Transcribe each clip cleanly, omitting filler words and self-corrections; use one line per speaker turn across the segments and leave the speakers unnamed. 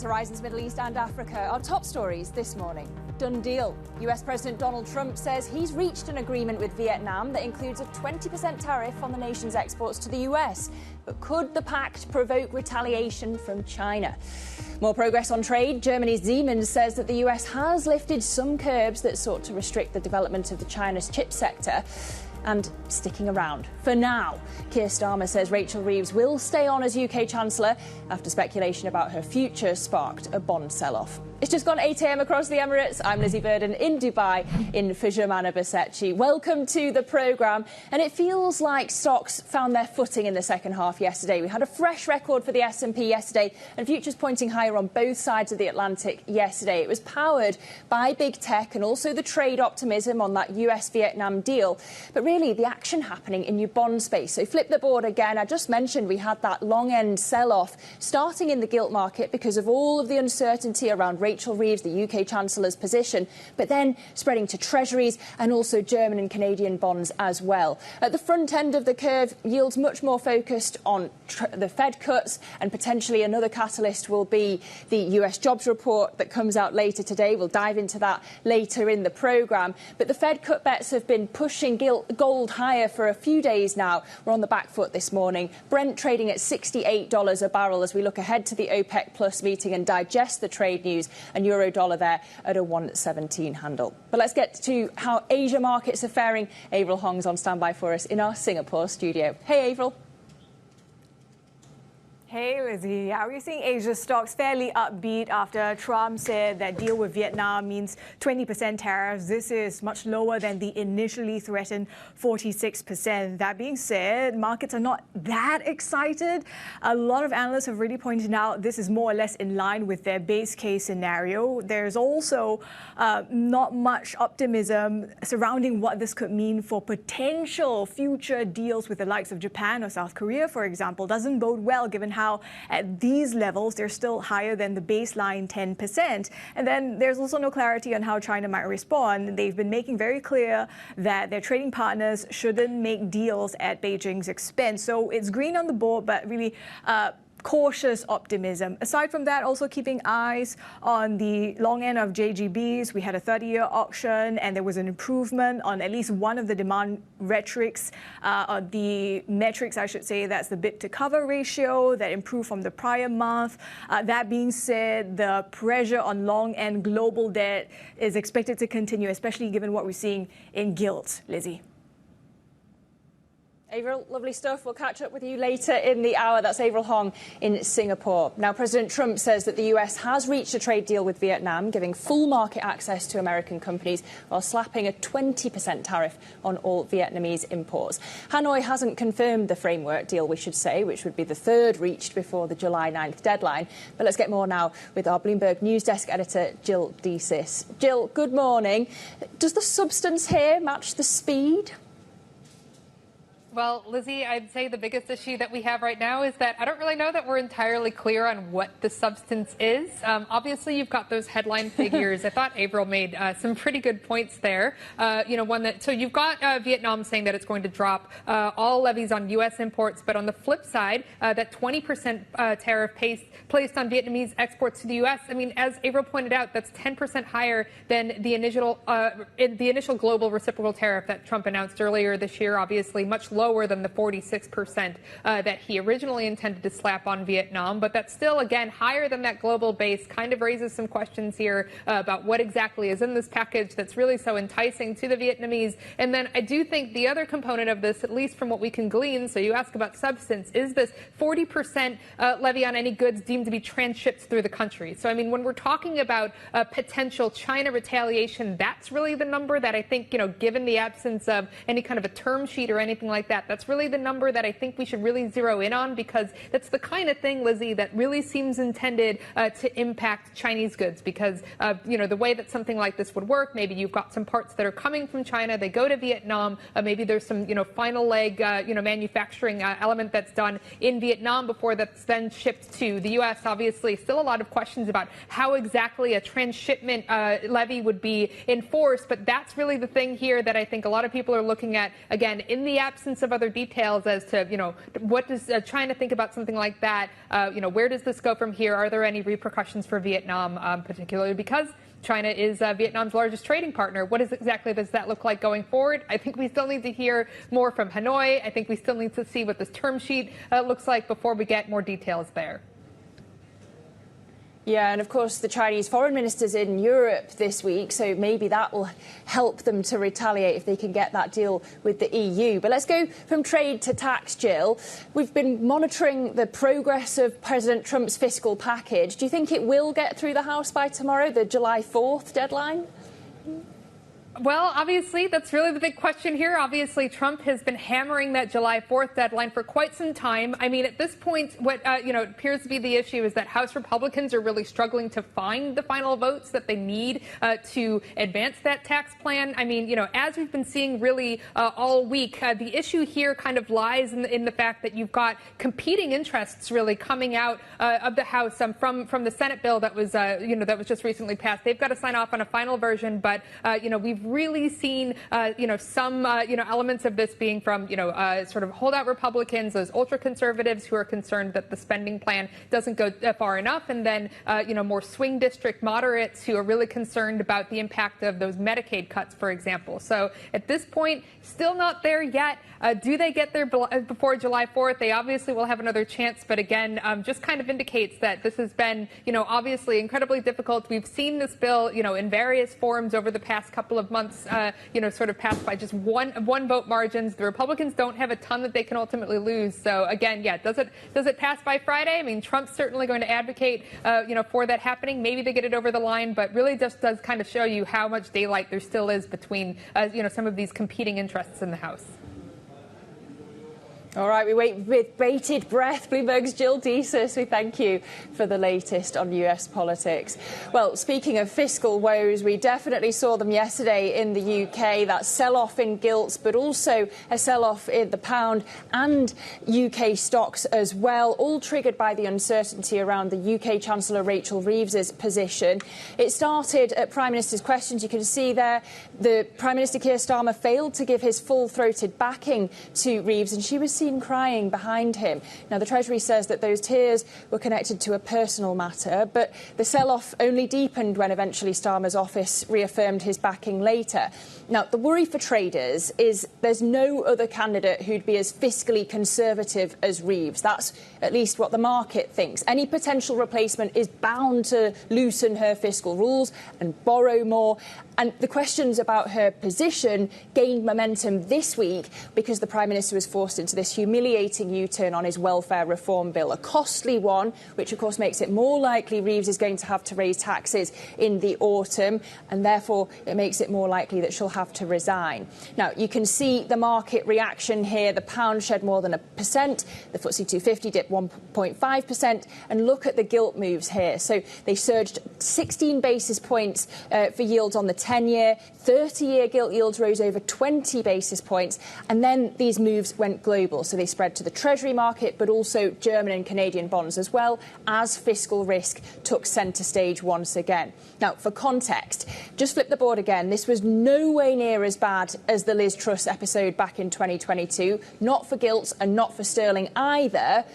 Horizons Middle East and Africa. Our top stories this morning. Done deal. US President Donald Trump says he's reached an agreement with Vietnam that includes a 20% tariff on the nation's exports to the US. But could the pact provoke retaliation from China? More progress on trade. Germany's Siemens says that the US has lifted some curbs that sought to restrict the development of the China's chip sector. And sticking around for now, Keir Starmer says Rachel Reeves will stay on as UK Chancellor after speculation about her future sparked a bond sell-off. It's just gone 8 a.m. across the Emirates. I'm Lizzie Burden in Dubai in for Jomana Basechi. Welcome to the programme. And it feels like stocks found their footing in the second half yesterday. We had a fresh record for the S&P yesterday and futures pointing higher on both sides of the Atlantic yesterday. It was powered by big tech and also the trade optimism on that US-Vietnam deal. But really, the action happening in your bond space. So flip the board again. I just mentioned we had that long-end sell-off starting in the gilt market because of all of the uncertainty around Rachel Reeves, the UK Chancellor's position, but then spreading to treasuries and also German and Canadian bonds as well. At the front end of the curve, yields much more focused on the Fed cuts, and potentially another catalyst will be the US jobs report that comes out later today. We'll dive into that later in the programme. But the Fed cut bets have been pushing gold higher for a few days now. We're on the back foot this morning. Brent trading at $68 a barrel as we look ahead to the OPEC Plus meeting and digest the trade news, and euro dollar there at a 117 handle. But let's get to how Asia markets are faring. Avril Hong's on standby for us in our Singapore studio. Hey, Avril.
Hey, Lizzie. Yeah, we're seeing Asia stocks fairly upbeat after Trump said that deal with Vietnam means 20% tariffs. This is much lower than the initially threatened 46%. That being said, markets are not that excited. A lot of analysts have really pointed out this is more or less in line with their base case scenario. There's also not much optimism surrounding what this could mean for potential future deals with the likes of Japan or South Korea, for example. Doesn't bode well given how at these levels they're still higher than the baseline 10%. And then there's also no clarity on how China might respond. They've been making very clear that their trading partners shouldn't make deals at Beijing's expense. So it's green on the board, but really cautious optimism. Aside from that, also keeping eyes on the long end of JGBs. We had a 30-year auction and there was an improvement on at least one of the demand metrics, the metrics, I should say, that's the bid to cover ratio that improved from the prior month. That being said, the pressure on long end global debt is expected to continue, especially given what we're seeing in gilt. Lizzie.
Avril, lovely stuff. We'll catch up with you later in the hour. That's Avril Hong in Singapore. Now, President Trump says that the US has reached a trade deal with Vietnam, giving full market access to American companies while slapping a 20% tariff on all Vietnamese imports. Hanoi hasn't confirmed the framework deal, we should say, which would be the third reached before the July 9th deadline. But let's get more now with our Bloomberg News Desk editor, Jill Desis. Jill, good morning. Does the substance here match the speed?
Well, Lizzie, I'd say the biggest issue that we have right now is that I don't really know that we're entirely clear on what the substance is. Obviously, you've got those headline figures. I thought Avril made some pretty good points there. So you've got Vietnam saying that it's going to drop all levies on U.S. imports. But on the flip side, that 20% tariff placed on Vietnamese exports to the U.S. I mean, as Avril pointed out, that's 10% higher than the initial global reciprocal tariff that Trump announced earlier this year. Obviously, much lower than the 46% that he originally intended to slap on Vietnam. But that's still, again, higher than that global base. Kind of raises some questions here about what exactly is in this package that's really so enticing to the Vietnamese. And then I do think the other component of this, at least from what we can glean, so you ask about substance, is this 40% levy on any goods deemed to be transshipped through the country. So, I mean, when we're talking about potential China retaliation, that's really the number that I think, given the absence of any kind of a term sheet or anything like that, that's really the number that I think we should really zero in on, because that's the kind of thing, Lizzie, that really seems intended to impact Chinese goods, because, the way that something like this would work, maybe you've got some parts that are coming from China, they go to Vietnam, maybe there's some, final leg, manufacturing element that's done in Vietnam before that's then shipped to the U.S. Obviously, still a lot of questions about how exactly a transshipment levy would be enforced, but that's really the thing here that I think a lot of people are looking at, again, in the absence of other details as to, what does China think about something like that? Where does this go from here? Are there any repercussions for Vietnam, particularly because China is Vietnam's largest trading partner? What exactly does that look like going forward? I think we still need to hear more from Hanoi. I think we still need to see what this term sheet looks like before we get more details there.
Yeah, and of course the Chinese foreign minister's in Europe this week, so maybe that will help them to retaliate if they can get that deal with the EU. But let's go from trade to tax, Jill. We've been monitoring the progress of President Trump's fiscal package. Do you think it will get through the House by tomorrow, the July 4th deadline?
Well, obviously, that's really the big question here. Obviously, Trump has been hammering that July 4th deadline for quite some time. I mean, at this point, what appears to be the issue is that House Republicans are really struggling to find the final votes that they need to advance that tax plan. I mean, as we've been seeing really all week, the issue here kind of lies in the fact that you've got competing interests really coming out of the House from the Senate bill that was that was just recently passed. They've got to sign off on a final version, but we've really seen, some, elements of this being from, sort of holdout Republicans, those ultra conservatives who are concerned that the spending plan doesn't go far enough, and then, more swing district moderates who are really concerned about the impact of those Medicaid cuts, for example. So at this point, still not there yet. Do they get there before July 4th? They obviously will have another chance, but again, just kind of indicates that this has been, obviously incredibly difficult. We've seen this bill, in various forms over the past couple of months, sort of passed by just one vote margins. The Republicans don't have a ton that they can ultimately lose. So again, does it pass by Friday? I mean, Trump's certainly going to advocate, for that happening. Maybe they get it over the line, but really just does kind of show you how much daylight there still is between, some of these competing interests in the House.
All right, we wait with bated breath. Bloomberg's Jill Desus, we thank you for the latest on US politics. Well, speaking of fiscal woes, we definitely saw them yesterday in the UK, that sell-off in gilts, but also a sell-off in the pound and UK stocks as well, all triggered by the uncertainty around the UK Chancellor Rachel Reeves' position. It started at Prime Minister's questions. You can see there the Prime Minister Keir Starmer failed to give his full-throated backing to Reeves, and she was seen crying behind him. Now, the Treasury says that those tears were connected to a personal matter, but the sell-off only deepened when eventually Starmer's office reaffirmed his backing later. Now, the worry for traders is there's no other candidate who'd be as fiscally conservative as Reeves. That's at least what the market thinks. Any potential replacement is bound to loosen her fiscal rules and borrow more. And the questions about her position gained momentum this week because the Prime Minister was forced into this humiliating U-turn on his welfare reform bill, a costly one, which of course makes it more likely Reeves is going to have to raise taxes in the autumn, and therefore it makes it more likely that she'll have to resign. Now, you can see the market reaction here. The pound shed more than 1%, the FTSE 250 dipped 1.5%, and look at the gilt moves here. So they surged 16 basis points for yields on the 10-year, 30-year gilt yields rose over 20 basis points, and then these moves went global. So they spread to the Treasury market, but also German and Canadian bonds as well, as fiscal risk took centre stage once again. Now, for context, just flip the board again. This was no way near as bad as the Liz Truss episode back in 2022, not for gilts and not for sterling either.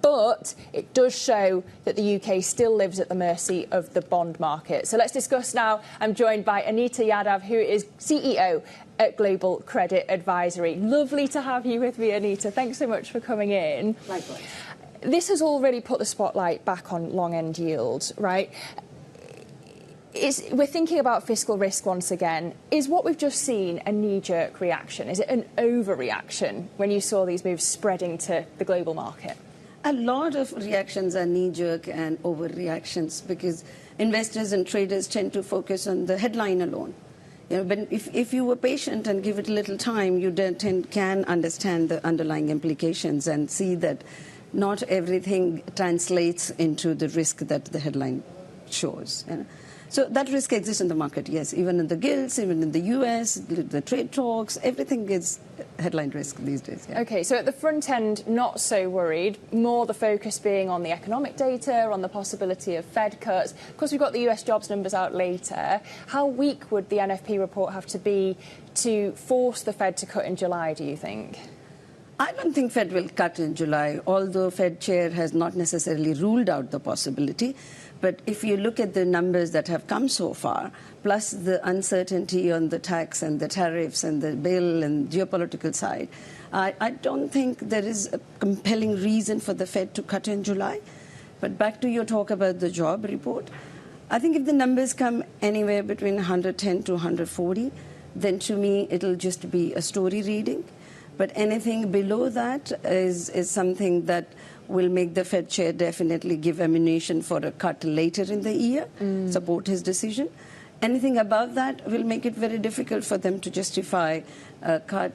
But it does show that the UK still lives at the mercy of the bond market. So let's discuss now. I'm joined by Anita Yadav, who is CEO at Global Credit Advisory. Lovely to have you with me, Anita. Thanks so much for coming in.
Likewise.
This has already put the spotlight back on long-end yields, right? We're thinking about fiscal risk once again. Is what we've just seen a knee-jerk reaction? Is it an overreaction when you saw these moves spreading to the global market?
A lot of reactions are knee-jerk and overreactions because investors and traders tend to focus on the headline alone. But if you were patient and give it a little time, you can understand the underlying implications and see that not everything translates into the risk that the headline shows. So that risk exists in the market, yes, even in the gilts, even in the US, the trade talks, everything is headline risk these days. Yeah.
OK, so at the front end, not so worried, more the focus being on the economic data, on the possibility of Fed cuts. Of course, we've got the US jobs numbers out later. How weak would the NFP report have to be to force the Fed to cut in July, do you think?
I don't think Fed will cut in July, although Fed chair has not necessarily ruled out the possibility. But if you look at the numbers that have come so far, plus the uncertainty on the tax and the tariffs and the bill and geopolitical side, I don't think there is a compelling reason for the Fed to cut in July. But back to your talk about the job report, I think if the numbers come anywhere between 110 to 140, then to me it'll just be a story reading. But anything below that is something that will make the Fed chair definitely give ammunition for a cut later in the year, support his decision. Anything above that will make it very difficult for them to justify a cut.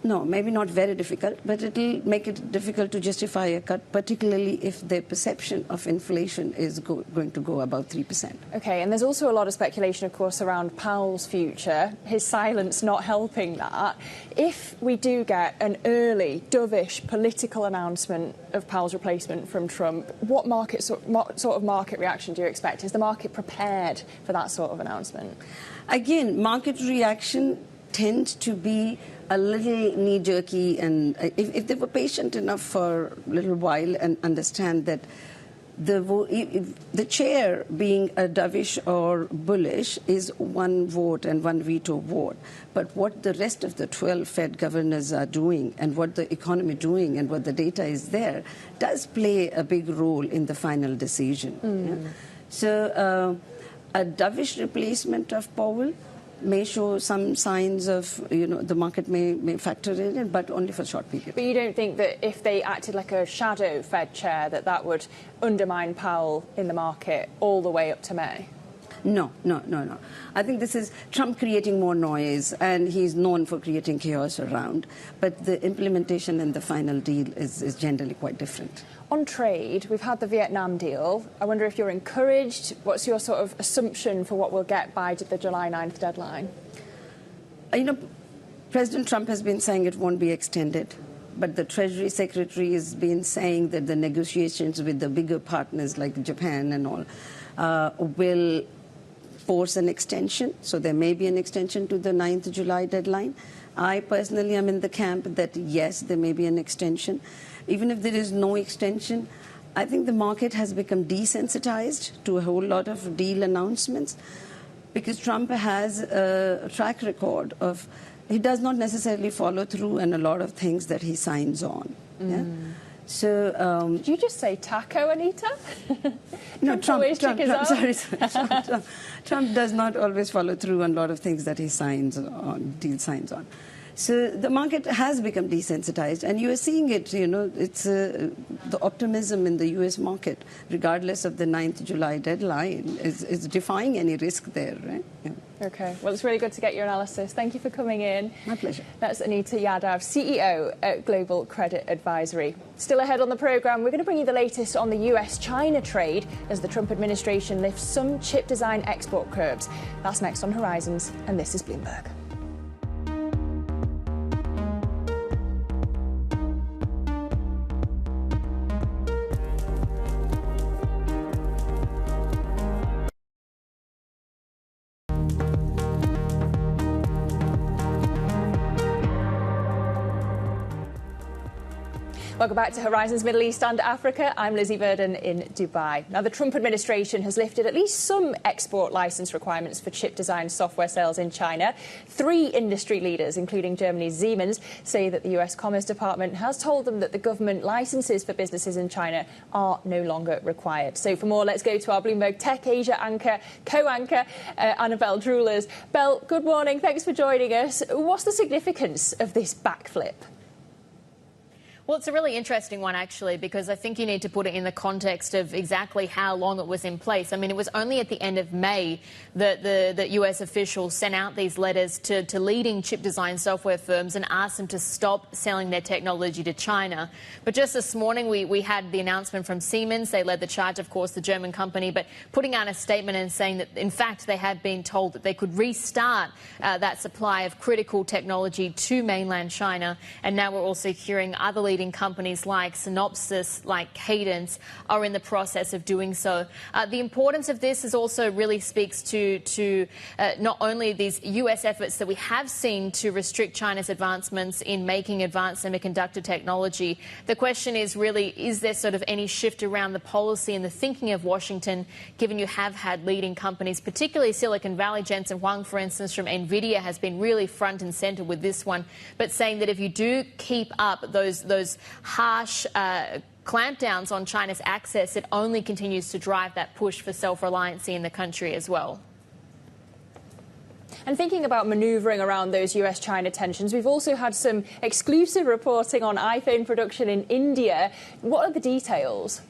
No, maybe not very difficult, but it will make it difficult to justify a cut, particularly if their perception of inflation is going to go above 3%.
OK, and there's also a lot of speculation, of course, around Powell's future, his silence not helping that. If we do get an early, dovish political announcement of Powell's replacement from Trump, what sort of market reaction do you expect? Is the market prepared for that sort of announcement? Again,
market reaction tends to be a little knee-jerky, and if they were patient enough for a little while and understand that the chair being a dovish or bullish is one vote and one veto vote, but what the rest of the 12 Fed governors are doing and what the economy doing and what the data is there does play a big role in the final decision. Yeah? So a dovish replacement of Powell may show some signs of, the market may factor it in, but only for a short period.
But you don't think that if they acted like a shadow Fed chair, that would undermine Powell in the market all the way up to May?
No. I think this is Trump creating more noise, and he's known for creating chaos around. But the implementation and the final deal is generally quite different.
On trade, we've had the Vietnam deal. I wonder if you're encouraged. What's your sort of assumption for what we'll get by the July 9th deadline?
President Trump has been saying it won't be extended. But the Treasury Secretary has been saying that the negotiations with the bigger partners like Japan and all will force an extension. So there may be an extension to the 9th July deadline. I personally am in the camp that, yes, there may be an extension. Even if there is no extension, I think the market has become desensitized to a whole lot of deal announcements because Trump has a track record of he does not necessarily follow through on a lot of things that he signs on. Yeah? So,
did you just say taco, Anita?
No, Trump does not always follow through on a lot of things that he signs on, signs on. So the market has become desensitized, and you are seeing it, it's the optimism in the U.S. market, regardless of the 9th July deadline, is defying any risk there, right? Yeah.
OK. Well, it's really good to get your analysis. Thank you for coming in.
My pleasure.
That's Anita Yadav, CEO at Global Credit Advisory. Still ahead on the programme, we're going to bring you the latest on the US-China trade as the Trump administration lifts some chip design export curbs. That's next on Horizons, and this is Bloomberg. Welcome back to Horizons Middle East and Africa. I'm Lizzie Verdon in Dubai. Now, the Trump administration has lifted at least some export licence requirements for chip design software sales in China. 3 industry leaders, including Germany's Siemens, say that the US Commerce Department has told them that the government licences for businesses in China are no longer required. So for more, let's go to our Bloomberg Tech Asia anchor, co-anchor, Annabelle Drulers. Belle, good morning. Thanks for joining us. What's the significance of this backflip?
Well, it's a really interesting one, actually, because I think you need to put it in the context of exactly how long it was in place. I mean, it was only at the end of May that the US officials sent out these letters to leading chip design software firms and asked them to stop selling their technology to China. But just this morning, we had the announcement from Siemens. They led the charge, of course, the German company, but putting out a statement and saying that, in fact, they had been told that they could restart that supply of critical technology to mainland China. And now we're also hearing other leaders leading companies like Synopsys, like Cadence, are in the process of doing so. The importance of this is also really speaks to not only these US efforts that we have seen to restrict China's advancements in making advanced semiconductor technology. The question is really, is there sort of any shift around the policy and the thinking of Washington, given you have had leading companies, particularly Silicon Valley? Jensen Huang, for instance, from NVIDIA, has been really front and center with this one, but saying that if you do keep up those harsh clampdowns on China's access, it only continues to drive that push for self-reliancy in the country as well.
And thinking about manoeuvring around those US-China tensions, we've also had some exclusive reporting on iPhone production in India. What are the details?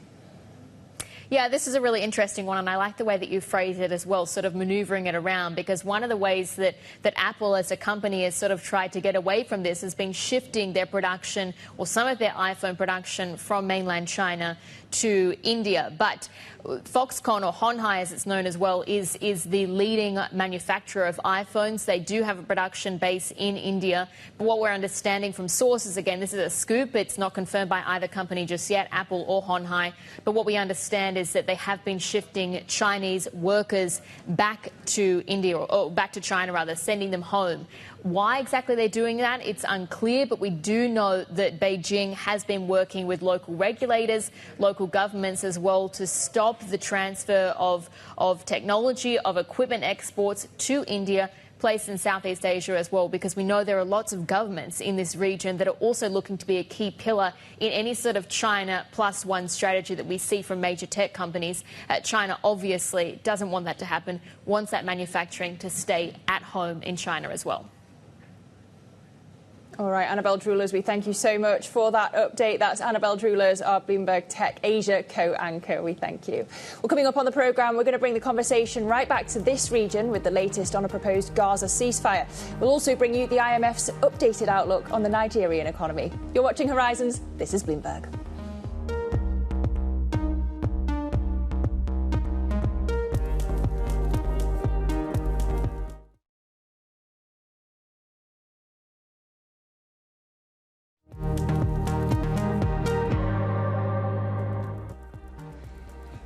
Yeah, this is a really interesting one, and I like the way that you phrase it as well, sort of manoeuvring it around, because one of the ways that Apple as a company has sort of tried to get away from this has been shifting their production, or some of their iPhone production, from mainland China to India. But Foxconn, or Honhai as it's known as well, is the leading manufacturer of iPhones. They do have a production base in India. But what we're understanding from sources, again, this is a scoop, it's not confirmed by either company just yet, Apple or Honhai, but what we understand is that they have been shifting Chinese workers back to India, or back to China rather, sending them home. Why exactly they're doing that, it's unclear, but we do know that Beijing has been working with local regulators, local governments as well, to stop the transfer of technology, of equipment exports to India, placed in Southeast Asia as well, because we know there are lots of governments in this region that are also looking to be a key pillar in any sort of China plus one strategy that we see from major tech companies. China obviously doesn't want that to happen, wants that manufacturing to stay at home in China as well.
All right, Annabelle Drewlers, we thank you so much for that update. That's Annabelle Drewlers, our Bloomberg Tech Asia co-anchor. We thank you. Well, coming up on the programme, we're going to bring the conversation right back to this region with the latest on a proposed Gaza ceasefire. We'll also bring you the IMF's updated outlook on the Nigerian economy. You're watching Horizons. This is Bloomberg.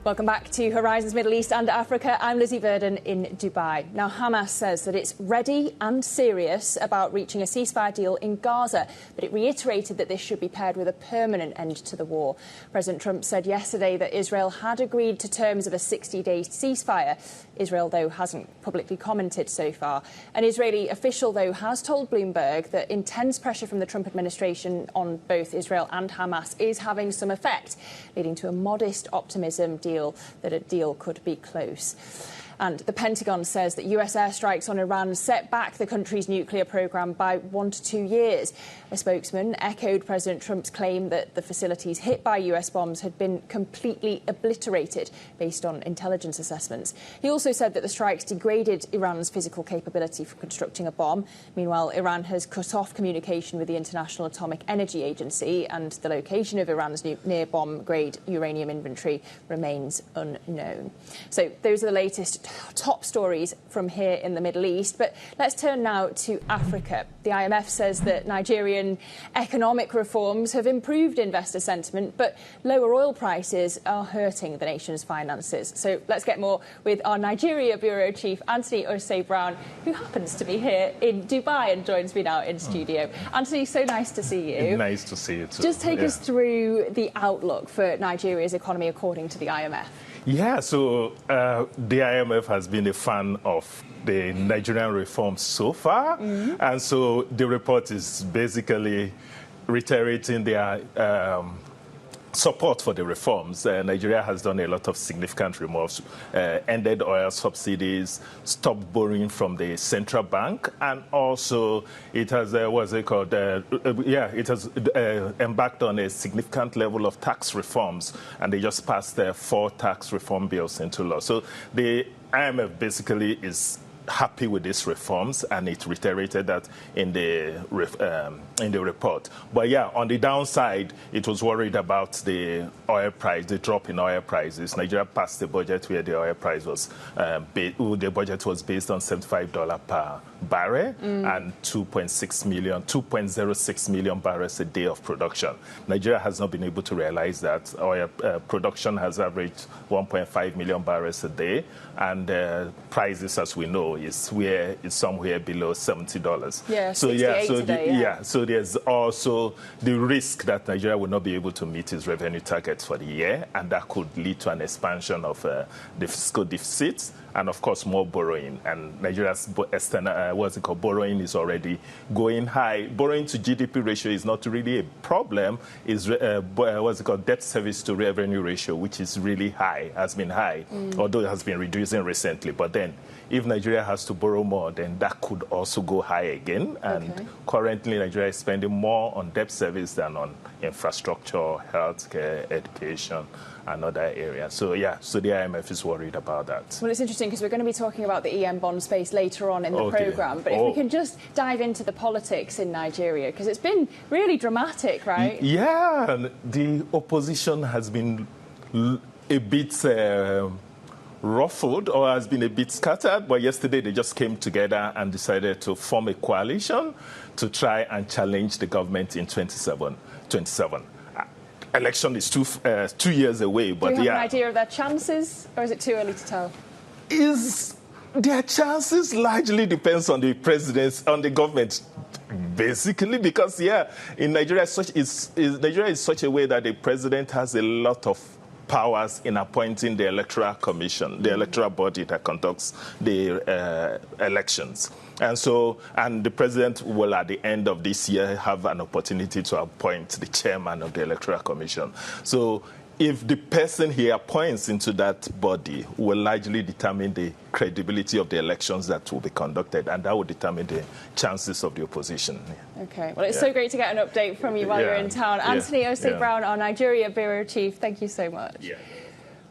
Welcome back to Horizons Middle East and Africa. I'm Lizzie Verdon in Dubai. Now, Hamas says that it's ready and serious about reaching a ceasefire deal in Gaza, but it reiterated that this should be paired with a permanent end to the war. President Trump said yesterday that Israel had agreed to terms of a 60-day ceasefire. Israel, though, hasn't publicly commented so far. An Israeli official, though, has told Bloomberg that intense pressure from the Trump administration on both Israel and Hamas is having some effect, leading to a modest optimism that a deal could be close. And the Pentagon says that US airstrikes on Iran set back the country's nuclear program by 1 to 2 years. A spokesman echoed President Trump's claim that the facilities hit by US bombs had been completely obliterated based on intelligence assessments. He also said that the strikes degraded Iran's physical capability for constructing a bomb. Meanwhile, Iran has cut off communication with the International Atomic Energy Agency, and the location of Iran's near bomb-grade uranium inventory remains unknown. So those are the latest top stories from here in the Middle East. But let's turn now to Africa. The IMF says that Nigerian economic reforms have improved investor sentiment, but lower oil prices are hurting the nation's finances. So let's get more with our Nigeria Bureau Chief, Anthony Osei-Brown, who happens to be here in Dubai and joins me now in studio. Anthony, so nice to see you.
Nice to see you too.
Just take us through the outlook for Nigeria's economy according to the IMF.
Yeah, so the IMF has been a fan of the Nigerian reforms so far. Mm-hmm. And so the report is basically reiterating their support for the reforms. Nigeria has done a lot of significant removes, ended oil subsidies, stopped borrowing from the central bank, and also it has, it has embarked on a significant level of tax reforms, and they just passed 4 tax reform bills into law. So the IMF basically is happy with these reforms, and it reiterated that in the report. But yeah, on the downside, it was worried about the oil price, the drop in oil prices. Nigeria passed the budget where the oil price was the budget was based on $75 per barrel and 2.06 million barrels a day of production. Nigeria has not been able to realize that. Oil production has averaged 1.5 million barrels a day, and prices, as we know, is somewhere below $70.
Yeah, today,
so there's also the risk that Nigeria will not be able to meet its revenue targets for the year, and that could lead to an expansion of the fiscal deficit, and of course more borrowing. And Nigeria's borrowing is already going high. Borrowing to GDP ratio is not really a problem. Is debt service to revenue ratio, which is really high, has been high, although it has been reducing recently. But then, if Nigeria has to borrow more, then that could also go high again. And currently, Nigeria is spending more on debt service than on infrastructure, healthcare, education, and other areas. So the IMF is worried about that.
Well, it's interesting because we're going to be talking about the EM bond space later on in the programme. But if we can just dive into the politics in Nigeria, because it's been really dramatic, right?
Yeah, the opposition has been a bit ruffled, or has been a bit scattered, but yesterday they just came together and decided to form a coalition to try and challenge the government in 27. Election is 2 years away, but
do you have an idea of their chances, or is it too early to tell?
Their chances largely depends on the government, basically, because in Nigeria, Nigeria is such a way that the president has a lot of powers in appointing the electoral commission, the electoral body that conducts the elections. And the president will, at the end of this year, have an opportunity to appoint the chairman of the electoral commission. So if the person he appoints into that body will largely determine the credibility of the elections that will be conducted, and that will determine the chances of the opposition.
Okay, well, it's so great to get an update from you while you're in town. Anthony Osei-Brown, our Nigeria Bureau Chief, thank you so much.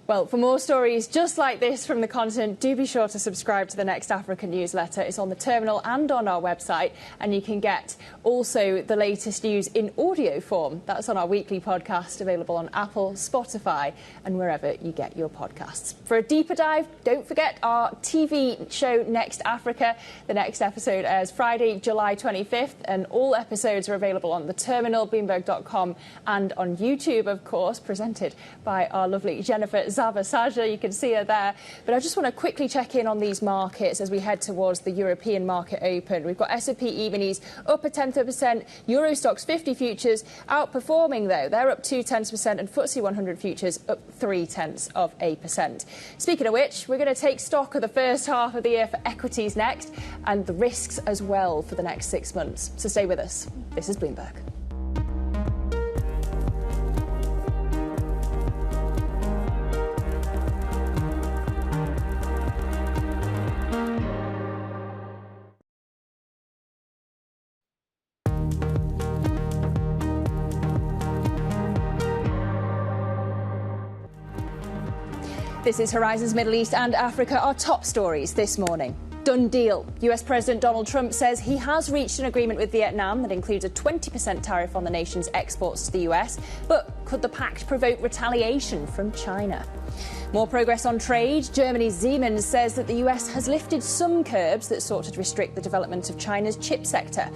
Well, for more stories just like this from the continent, do be sure to subscribe to the Next Africa newsletter. It's on the terminal and on our website, and you can get also the latest news in audio form. That's on our weekly podcast, available on Apple, Spotify, and wherever you get your podcasts. For a deeper dive, don't forget our TV show Next Africa. The next episode airs Friday, July 25th, and all episodes are available on the terminal, Bloomberg.com, and on YouTube, of course, presented by our lovely Jennifer Zava-Saja. You can see her there. But I just want to quickly check in on these markets as we head towards the European market open. We've got S&P evening up 0.1%, Euro Stoxx 50 futures outperforming, though. They're up 0.2%, and FTSE 100 futures up 0.3%. Speaking of which, we're going to take stock of the first half of the year for equities next, and the risks as well for the next 6 months. So stay with us. This is Bloomberg. This is Horizons Middle East and Africa, our top stories this morning. Done deal. US President Donald Trump says he has reached an agreement with Vietnam that includes a 20% tariff on the nation's exports to the US. But could the pact provoke retaliation from China? More progress on trade. Germany's Siemens says that the US has lifted some curbs that sought to restrict the development of China's chip sector.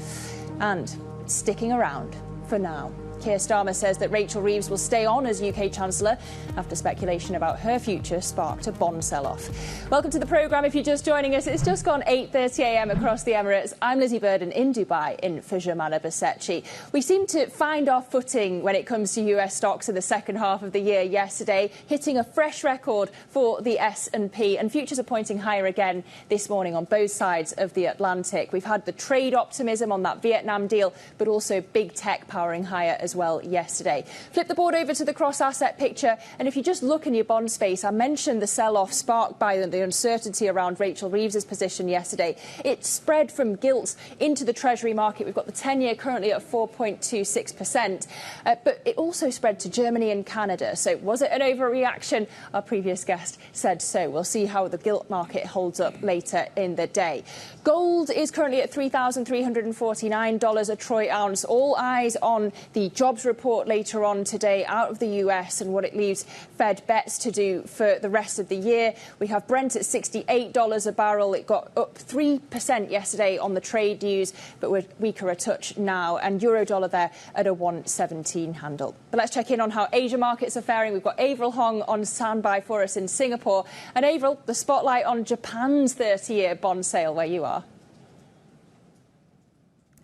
And sticking around for now. Keir Starmer says that Rachel Reeves will stay on as UK Chancellor after speculation about her future sparked a bond sell-off. Welcome to the programme. If you're just joining us, it's just gone 8:30 a.m. across the Emirates. I'm Lizzie Burden in Dubai in for Germana Basechi. We seem to find our footing when it comes to US stocks in the second half of the year yesterday, hitting a fresh record for the S&P, and futures are pointing higher again this morning on both sides of the Atlantic. We've had the trade optimism on that Vietnam deal, but also big tech powering higher as as well yesterday. Flip the board over to the cross-asset picture, and if you just look in your bond space, I mentioned the sell-off sparked by the uncertainty around Rachel Reeves' position yesterday. It spread from gilts into the Treasury market. We've got the 10-year currently at 4.26%, but it also spread to Germany and Canada. So was it an overreaction? Our previous guest said so. We'll see how the gilt market holds up later in the day. Gold is currently at $3,349 a troy ounce. All eyes on the jobs report later on today out of the US and what it leaves Fed bets to do for the rest of the year. We have Brent at $68 a barrel. It got up 3% yesterday on the trade news, but we're weaker a touch now. And euro-dollar there at a 117 handle. But let's check in on how Asia markets are faring. We've got Avril Hong on standby for us in Singapore. And Avril, the spotlight on Japan's 30-year bond sale where you are.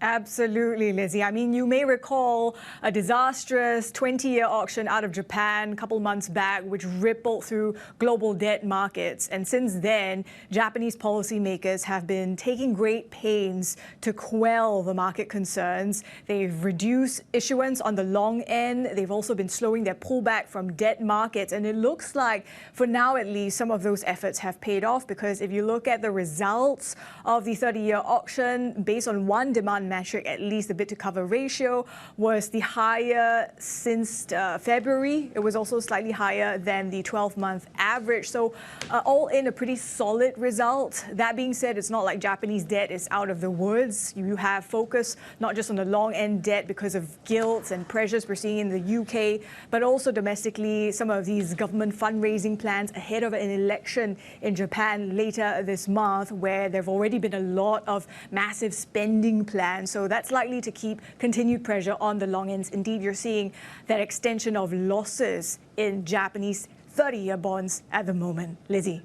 Absolutely, Lizzie. I mean, you may recall a disastrous 20-year auction out of Japan a couple months back, which rippled through global debt markets. And since then, Japanese policymakers have been taking great pains to quell the market concerns. They've reduced issuance on the long end. They've also been slowing their pullback from debt markets. And it looks like, for now at least, some of those efforts have paid off, because if you look at the results of the 30-year auction, based on one demand metric, at least the bid to cover ratio was the higher since February. It was also slightly higher than the 12-month average. So all in a pretty solid result. That being said, it's not like Japanese debt is out of the woods. You have focus not just on the long end debt because of gilts and pressures we're seeing in the UK, but also domestically, some of these government fundraising plans ahead of an election in Japan later this month, where there have already been a lot of massive spending plans. So that's likely to keep continued pressure on the long ends. Indeed, you're seeing that extension of losses in Japanese 30-year bonds at the moment. Lizzie.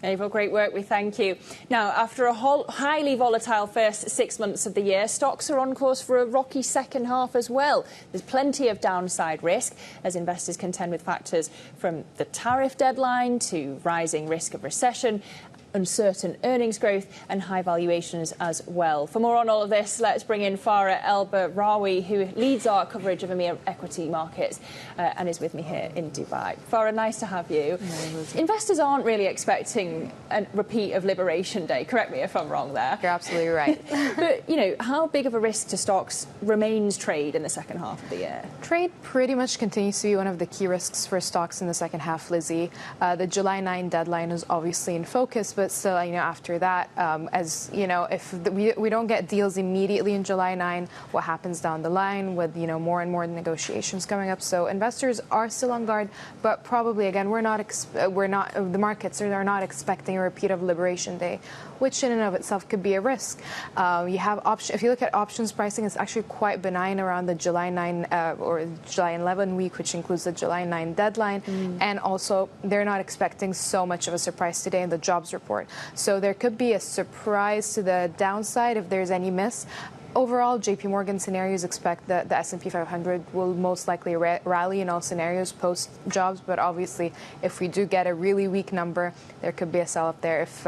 Avril, great work. We thank you. Now, after a highly volatile first 6 months of the year, stocks are on course for a rocky second half as well. There's plenty of downside risk as investors contend with factors from the tariff deadline to rising risk of recession, uncertain earnings growth and high valuations as well. For more on all of this, let's bring in Farah El-Bairawi, who leads our coverage of EMEA equity markets and is with me here in Dubai. Farah, nice to have you. Investors aren't really expecting a repeat of Liberation Day. Correct me if I'm wrong there.
You're absolutely right.
But, you know, how big of a risk to stocks remains trade in the second half of the year?
Trade pretty much continues to be one of the key risks for stocks in the second half, Lizzie. The July 9 deadline is obviously in focus, but still, you know, after that, as you know, if we don't get deals immediately in July 9, what happens down the line with, you know, more and more negotiations coming up? So investors are still on guard, but probably again, the markets are not expecting a repeat of Liberation Day, which in and of itself could be a risk. You have if you look at options pricing, it's actually quite benign around the July 9 or July 11 week, which includes the July 9 deadline, and also they're not expecting so much of a surprise today in the jobs report. So there could be a surprise to the downside if there's any miss. Overall, JP Morgan scenarios expect that the S&P 500 will most likely rally in all scenarios post-jobs. But obviously, if we do get a really weak number, there could be a sell-off there if,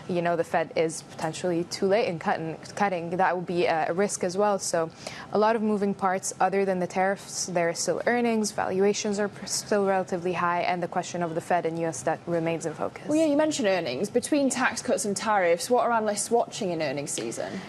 you know, the Fed is potentially too late in cutting. That would be a risk as well. So a lot of moving parts. Other than the tariffs, there are still earnings. Valuations are still relatively high. And the question of the Fed and U.S. debt remains in focus.
Well, yeah, you mentioned earnings. Between tax cuts and tariffs, what are analysts watching in earnings season?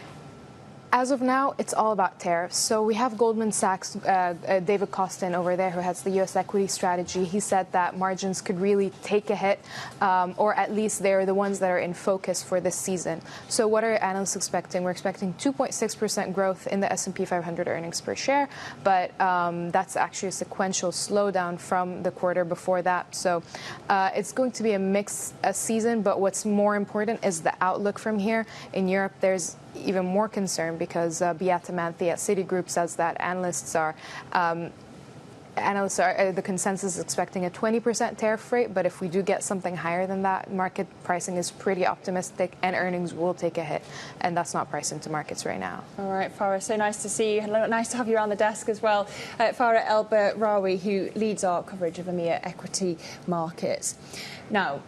As of now, it's all about tariffs. So we have Goldman Sachs, David Kostin over there, who has the U.S. equity strategy. He said that margins could really take a hit, or at least they're the ones that are in focus for this season. So what are analysts expecting? We're expecting 2.6% growth in the S&P 500 earnings per share, but that's actually a sequential slowdown from the quarter before that. So it's going to be a mixed season, but what's more important is the outlook from here. In Europe, there's even more concern because Beata Manthi at Citigroup says that the consensus is expecting a 20% tariff rate, but if we do get something higher than that, market pricing is pretty optimistic and earnings will take a hit, and that's not priced into markets right now.
All right, Farah, so nice to see you. Hello, nice to have you around the desk as well. Farah El-Bairawi, who leads our coverage of EMEA equity markets. Now,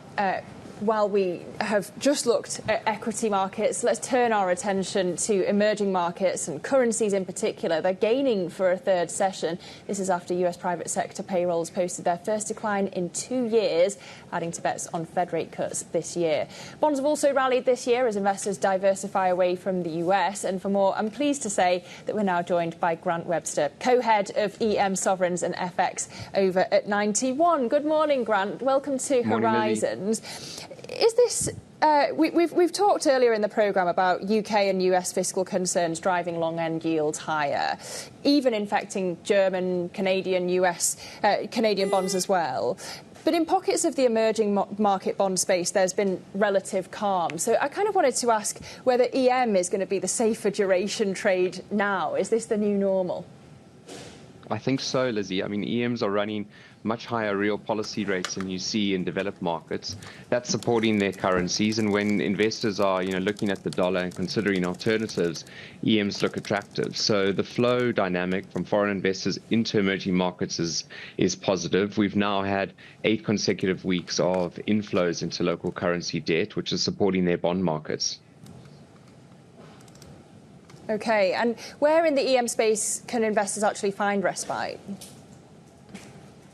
while we have just looked at equity markets, let's turn our attention to emerging markets and currencies in particular. They're gaining for a third session. This is after US private sector payrolls posted their first decline in 2 years, adding to bets on Fed rate cuts this year. Bonds have also rallied this year as investors diversify away from the US. And for more, I'm pleased to say that we're now joined by Grant Webster, co-head of EM Sovereigns and FX over at 91. Good morning, Grant. Welcome to Horizons. Is this we've talked earlier in the programme about UK and US fiscal concerns driving long-end yields higher, even infecting German, Canadian, US, Canadian bonds as well. But in pockets of the emerging market bond space, there's been relative calm. So I kind of wanted to ask whether EM is going to be the safer duration trade now. Is this the new normal?
I think so, Lizzie. I mean, EMs are running much higher real policy rates than you see in developed markets. That's supporting their currencies. And when investors are, looking at the dollar and considering alternatives, EMs look attractive. So the flow dynamic from foreign investors into emerging markets is positive. We've now had 8 consecutive weeks of inflows into local currency debt, which is supporting their bond markets.
OK, and where in the EM space can investors actually find respite?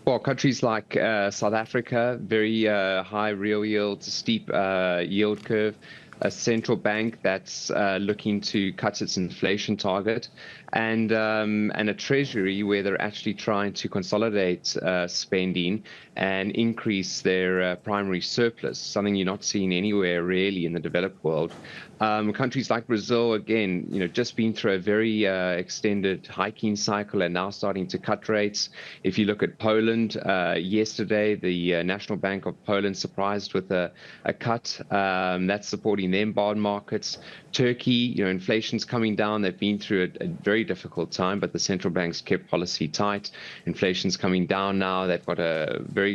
Well, countries like South Africa, very high real yields, steep yield curve, a central bank that's looking to cut its inflation target, and a treasury where they're actually trying to consolidate spending and increase their primary surplus, something you're not seeing anywhere really in the developed world. Countries like Brazil, again, just been through a very extended hiking cycle and now starting to cut rates. If you look at Poland, yesterday, the National Bank of Poland surprised with a cut. That's supporting them bond markets. Turkey, inflation's coming down. They've been through a very difficult time, but the central bank's kept policy tight. Inflation's coming down now. They've got a very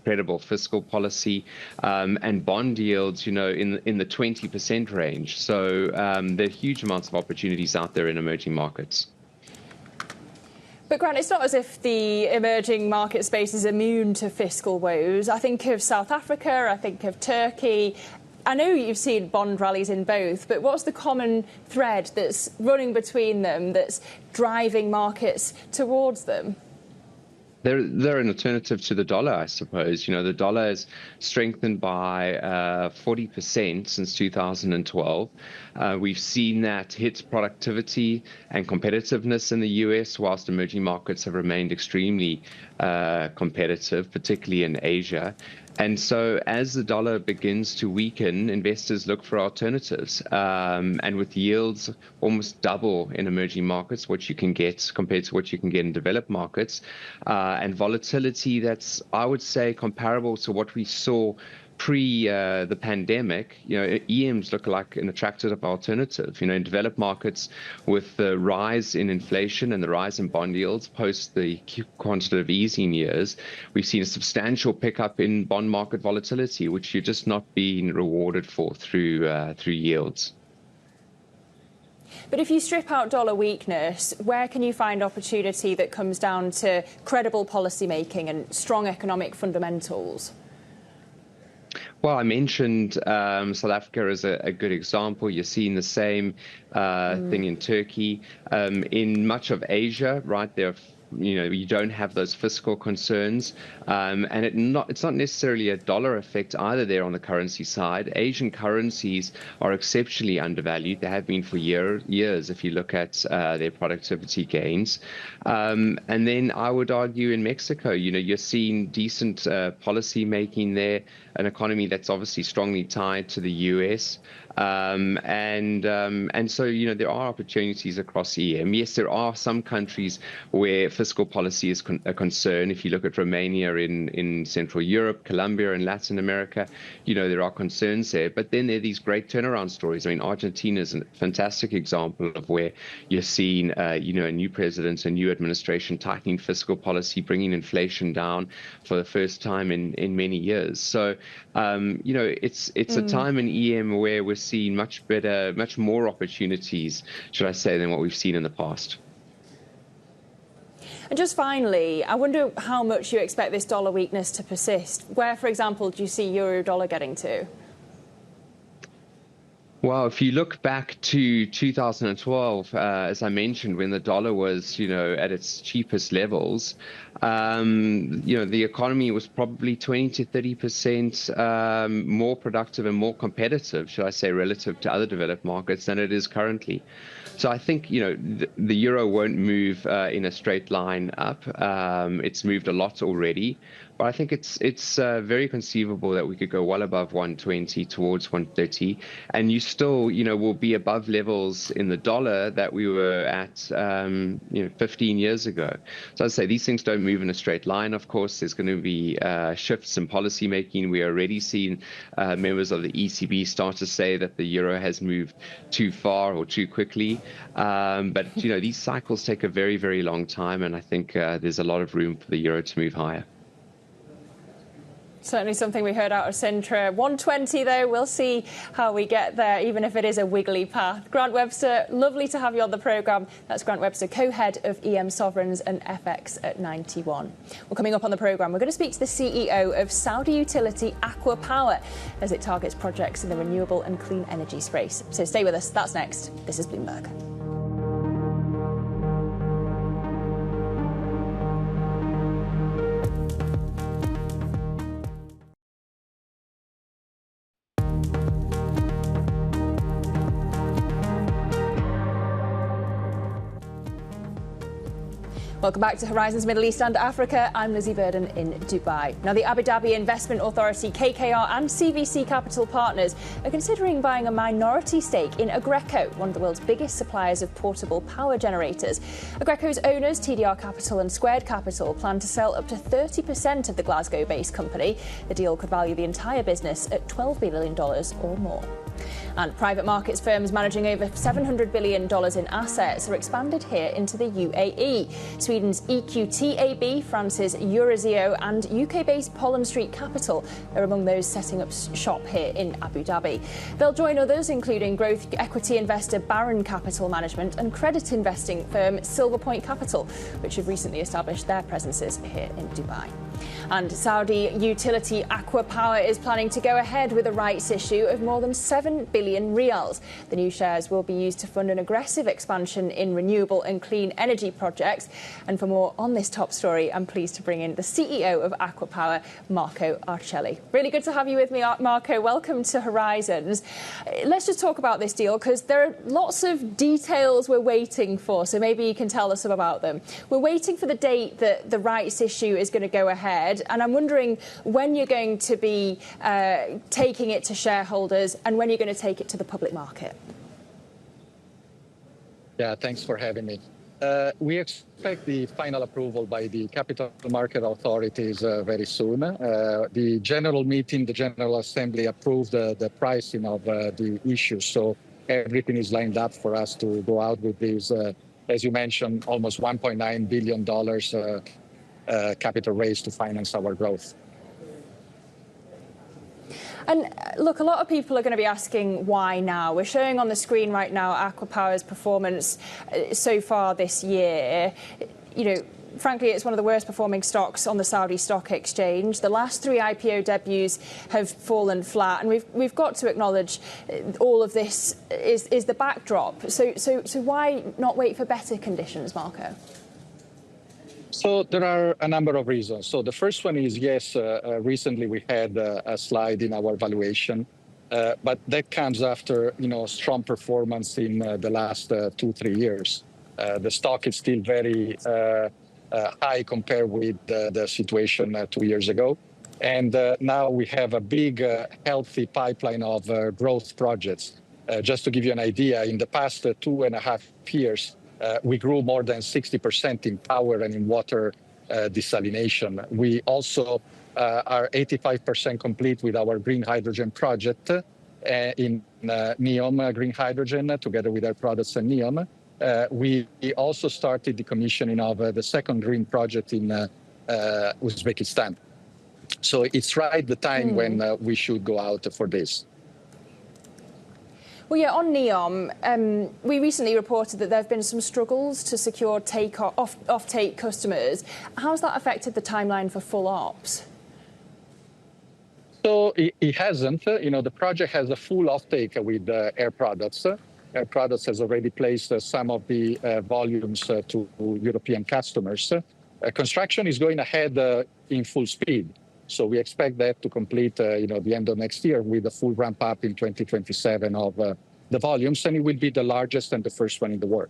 credible fiscal policy, and bond yields, in the 20% range. So there are huge amounts of opportunities out there in emerging markets.
But Grant, it's not as if the emerging market space is immune to fiscal woes. I think of South Africa, I think of Turkey. I know you've seen bond rallies in both, but what's the common thread that's running between them that's driving markets towards them?
They're an alternative to the dollar, I suppose. The dollar has strengthened by 40% since 2012. We've seen that hit productivity and competitiveness in the US, whilst emerging markets have remained extremely competitive, particularly in Asia. And so as the dollar begins to weaken, investors look for alternatives. And with yields almost double in emerging markets, what you can get compared to what you can get in developed markets, and volatility that's, I would say, comparable to what we saw pre the pandemic, EMs look like an attractive alternative. In developed markets, with the rise in inflation and the rise in bond yields post the quantitative easing years, we've seen a substantial pickup in bond market volatility, which you're just not being rewarded for through yields.
But if you strip out dollar weakness, where can you find opportunity that comes down to credible policy making and strong economic fundamentals?
Well, I mentioned South Africa as a good example. You're seeing the same thing in Turkey. In much of Asia, right, there you don't have those fiscal concerns, and it's not necessarily a dollar effect either there on the currency side. Asian currencies are exceptionally undervalued. They have been for years if you look at their productivity gains. And then I would argue in Mexico, you're seeing decent policy making there, an economy that's obviously strongly tied to the US. And so, there are opportunities across EM. Yes, there are some countries where fiscal policy is a concern. If you look at Romania in Central Europe, Colombia in Latin America, there are concerns there. But then there are these great turnaround stories. I mean, Argentina is a fantastic example of where you're seeing, a new president, a new administration tightening fiscal policy, bringing inflation down for the first time in many years. So, it's a time in EM where we're seeing much more opportunities, should I say, than what we've seen in the past.
And just finally, I wonder how much you expect this dollar weakness to persist. Where, for example, do you see euro dollar getting to?
Well, if you look back to 2012, as I mentioned, when the dollar was, at its cheapest levels, the economy was probably 20 to 30% more productive and more competitive, should I say, relative to other developed markets than it is currently. So I think, the euro won't move in a straight line up. It's moved a lot already. But I think it's very conceivable that we could go well above 120 towards 130, and you still, will be above levels in the dollar that we were at, 15 years ago. So I'd say these things don't move in a straight line. Of course, there's going to be shifts in policy making. We are already seeing members of the ECB start to say that the euro has moved too far or too quickly. But these cycles take a very, very long time, and I think there's a lot of room for the euro to move higher.
Certainly something we heard out of Sintra. 120, though, we'll see how we get there, even if it is a wiggly path. Grant Webster, lovely to have you on the programme. That's Grant Webster, co-head of EM Sovereigns and FX at 91. Well, coming up on the programme, we're going to speak to the CEO of Saudi utility Acwa Power as it targets projects in the renewable and clean energy space. So stay with us. That's next. This is Bloomberg. Welcome back to Horizons Middle East and Africa. I'm Lizzie Burden in Dubai. Now, the Abu Dhabi Investment Authority, KKR and CVC Capital Partners are considering buying a minority stake in Aggreko, one of the world's biggest suppliers of portable power generators. Aggreko's owners, TDR Capital and Squared Capital, plan to sell up to 30% of the Glasgow-based company. The deal could value the entire business at $12 billion or more. And private markets firms managing over $700 billion in assets are expanded here into the UAE. Sweden's EQT AB, France's Eurazeo and UK-based Pollen Street Capital are among those setting up shop here in Abu Dhabi. They'll join others, including growth equity investor Baron Capital Management and credit investing firm Silverpoint Capital, which have recently established their presences here in Dubai. And Saudi utility Acwa Power is planning to go ahead with a rights issue of more than 7 billion riyals. The new shares will be used to fund an aggressive expansion in renewable and clean energy projects. And for more on this top story, I'm pleased to bring in the CEO of Acwa Power, Marco Arcelli. Really good to have you with me, Marco. Welcome to Horizons. Let's just talk about this deal, because there are lots of details we're waiting for, so maybe you can tell us some about them. We're waiting for the date that the rights issue is going to go ahead, and I'm wondering when you're going to be taking it to shareholders and when you're going to take it to the public market.
Yeah, thanks for having me. We expect the final approval by the capital market authorities very soon. The general meeting, the General Assembly approved the pricing of the issue, so everything is lined up for us to go out with these, as you mentioned, almost $1.9 billion capital raise to finance our growth.
And look, a lot of people are going to be asking why now. We're showing on the screen right now Acwa Power's performance so far this year. Frankly, it's one of the worst performing stocks on the Saudi Stock Exchange. The last 3 IPO debuts have fallen flat, and we've got to acknowledge all of this is the backdrop. So why not wait for better conditions, Marco?
So there are a number of reasons. So the first one is, yes, recently we had a slide in our valuation, but that comes after, strong performance in the last 2-3 years. The stock is still very high compared with the situation 2 years ago. And now we have a big, healthy pipeline of growth projects. Just to give you an idea, in the past 2.5 years, we grew more than 60% in power and in water desalination. We also are 85% complete with our green hydrogen project in NEOM Green Hydrogen, together with our products and NEOM. We also started the commissioning of the second green project in Uzbekistan. So it's right the time when we should go out for this.
Well, yeah, on NEOM, we recently reported that there have been some struggles to secure off-take customers. How's that affected the timeline for full ops?
So it hasn't. The project has a full offtake with Air Products. Air Products has already placed some of the volumes to European customers. Construction is going ahead in full speed. So we expect that to complete, the end of next year with a full ramp up in 2027 of the volumes, and it will be the largest and the first one in the world.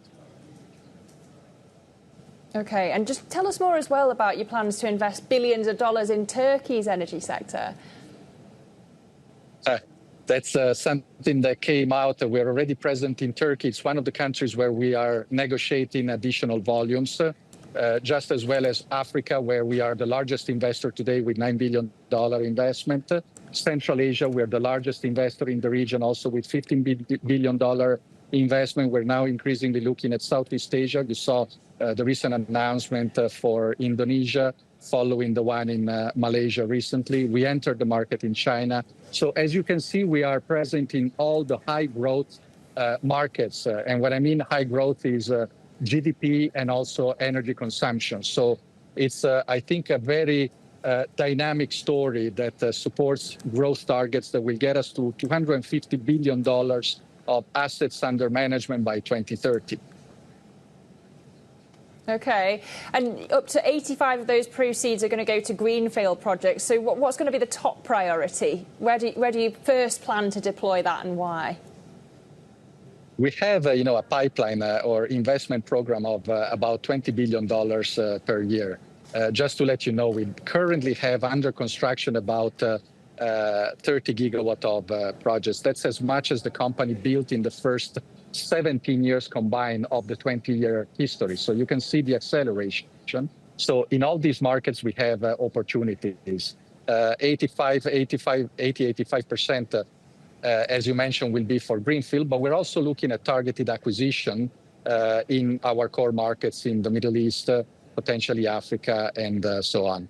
Okay, and just tell us more as well about your plans to invest billions of dollars in Turkey's energy sector.
That's something that came out. We're already present in Turkey. It's one of the countries where we are negotiating additional volumes, just as well as Africa, where we are the largest investor today with $9 billion investment. Central Asia, we're the largest investor in the region, also with $15 billion investment. We're now increasingly looking at Southeast Asia. You saw the recent announcement for Indonesia, following the one in Malaysia recently. We entered the market in China. So as you can see, we are present in all the high growth markets. And what I mean high growth is GDP and also energy consumption. So it's, I think, a very dynamic story that supports growth targets that will get us to $250 billion of assets under management by 2030.
Okay, and up to 85 of those proceeds are going to go to greenfield projects. So what's going to be the top priority? Where do you first plan to deploy that, and why?
We have, a pipeline or investment program of about $20 billion per year. Just to let you know, we currently have under construction about 30 gigawatt of projects. That's as much as the company built in the first 17 years combined of the 20-year history. So you can see the acceleration. So in all these markets, we have opportunities. 85%, as you mentioned, will be for greenfield, but we're also looking at targeted acquisition in our core markets in the Middle East, potentially Africa, and so on.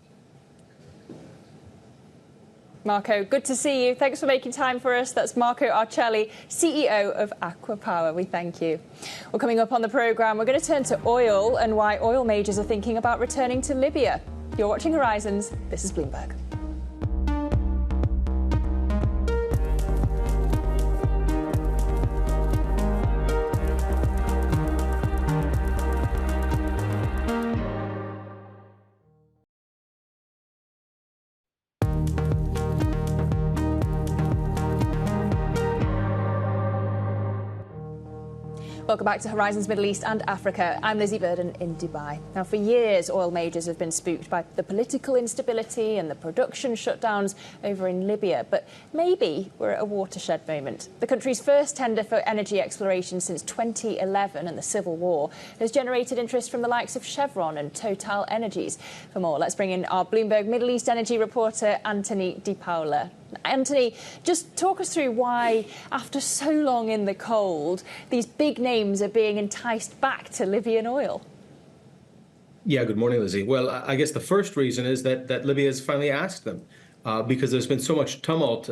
Marco, good to see you. Thanks for making time for us. That's Marco Arcelli, CEO of Acwa Power. We thank you. Well, coming up on the programme, we're going to turn to oil and why oil majors are thinking about returning to Libya. You're watching Horizons. This is Bloomberg. Welcome back to Horizons Middle East and Africa. I'm Lizzie Burden in Dubai. Now, for years, oil majors have been spooked by the political instability and the production shutdowns over in Libya. But maybe we're at a watershed moment. The country's first tender for energy exploration since 2011 and the civil war has generated interest from the likes of Chevron and Total Energies. For more, let's bring in our Bloomberg Middle East energy reporter, Anthony Di Paola. Anthony, just talk us through why, after so long in the cold, these big names are being enticed back to Libyan oil.
Yeah, good morning, Lizzie. Well, I guess the first reason is that Libya has finally asked them because there's been so much tumult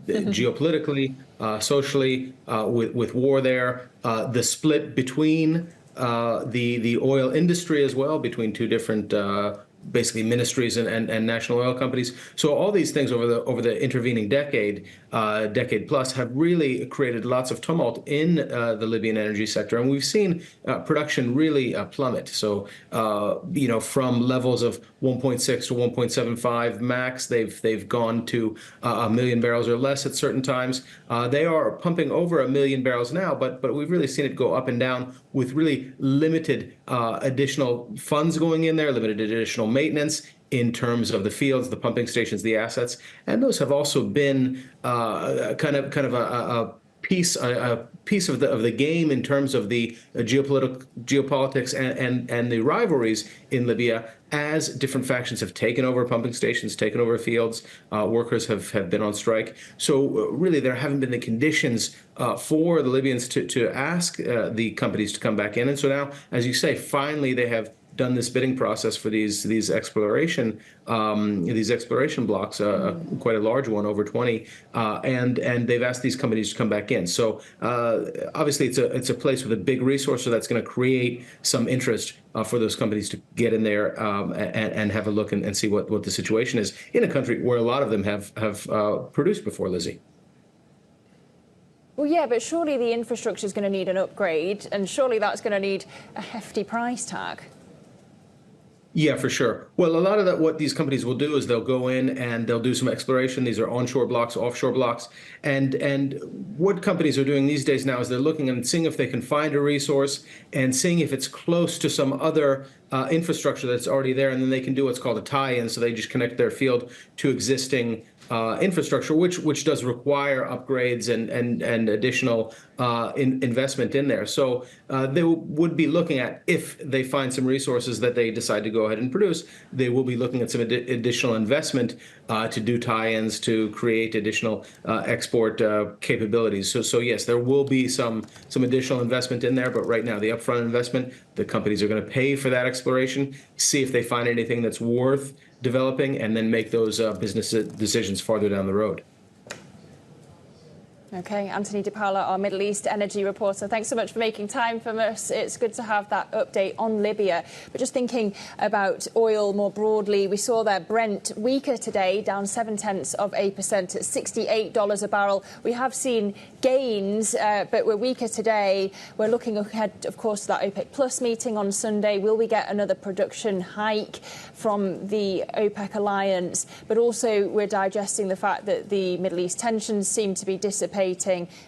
geopolitically, socially, with war there, the split between the oil industry as well, between two different basically ministries and national oil companies. So all these things over the intervening decade plus have really created lots of tumult in the Libyan energy sector, and we've seen production really plummet. So from levels of 1.6 to 1.75 max, they've gone to 1 million barrels or less at certain times. They are pumping over 1 million barrels now, but we've really seen it go up and down with really limited additional funds going in there, limited additional maintenance in terms of the fields, the pumping stations, the assets, and those have also been kind of a piece of the game in terms of the geopolitics and the rivalries in Libya as different factions have taken over pumping stations, taken over fields. Workers have been on strike. So really there haven't been the conditions for the Libyans to ask the companies to come back in. And so now, as you say, finally they have done this bidding process for these exploration blocks, quite a large one, over 20, and they've asked these companies to come back in. So obviously it's a place with a big resource, so that's going to create some interest for those companies to get in there and have a look and see what the situation is in a country where a lot of them have produced before, Lizzie.
Well, yeah, but surely the infrastructure is going to need an upgrade, and surely that's going to need a hefty price tag.
Yeah, for sure. Well, a lot of what these companies will do is they'll go in and they'll do some exploration. These are onshore blocks, offshore blocks. And what companies are doing these days now is they're looking and seeing if they can find a resource and seeing if it's close to some other infrastructure that's already there. And then they can do what's called a tie-in. So they just connect their field to existing infrastructure, which does require upgrades and additional investment in there. So they would be looking at, if they find some resources that they decide to go ahead and produce, they will be looking at some additional investment to do tie-ins, to create additional export capabilities. So yes, there will be some additional investment in there, but right now the upfront investment, the companies are going to pay for that exploration, see if they find anything that's worth developing, and then make those business decisions farther down the road.
Okay, Anthony DePaola, our Middle East energy reporter. Thanks so much for making time for us. It's good to have that update on Libya. But just thinking about oil more broadly, we saw there Brent weaker today, down 0.7% at $68 a barrel. We have seen gains, but we're weaker today. We're looking ahead, of course, to that OPEC Plus meeting on Sunday. Will we get another production hike from the OPEC alliance? But also we're digesting the fact that the Middle East tensions seem to be dissipating,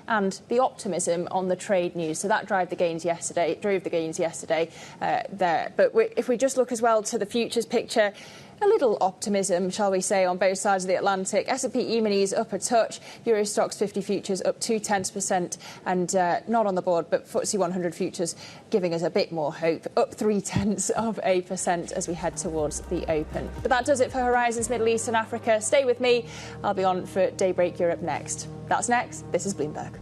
and the optimism on the trade news. So that drove the gains yesterday there. But if we just look as well to the futures picture, a little optimism, shall we say, on both sides of the Atlantic. S&P E-minis up a touch, Euro Stoxx 50 futures up 0.2%, and not on the board, but FTSE 100 futures giving us a bit more hope, up 0.3% as we head towards the open. But that does it for Horizons Middle East and Africa. Stay with me. I'll be on for Daybreak Europe next. That's next. This is Bloomberg.